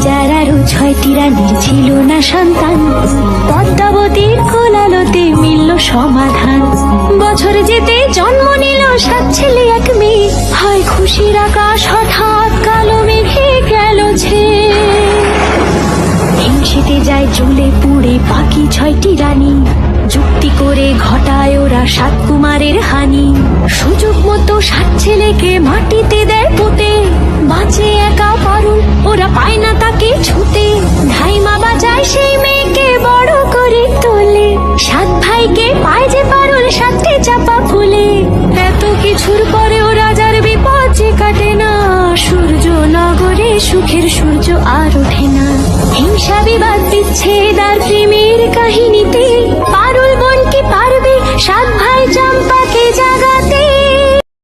রাজার আরো 6টি রানীর ছিল না সন্তান, পদ্মাবতীর কোলালোতে মিলল সমাধান। বছর যেতে জন্ম নিল 7 ছেলে 1 মেয়ে, হয় খুশির আকাশ হঠাৎ কালো মেঘে গেল ছেয়ে। হিংসেতে যায় জ্বলে পুড়ে বাকি 6টি রানী, যুক্তি করে ঘটায় ওরা 7 কুমারের হানি। সুযোগ মতো 7 ছেলেকে মাটিতে দেয় পুঁতে, বাঁচে একা পারুল ওরা পায় না তাকে ছুতে। ধাইমা বাজায় সেই মেয়েকে বড় করে তোলে, 7 ভাইকে পায় যে পারুল 7টে চাপা ফুলে। এত কিছুর পরেও রাজার বিপদ যে কাটে না, সূর্য নগরে সুখের সূর্য আর ওঠে না। হিংসা বিবাদ বিচ্ছেদ আর প্রেমে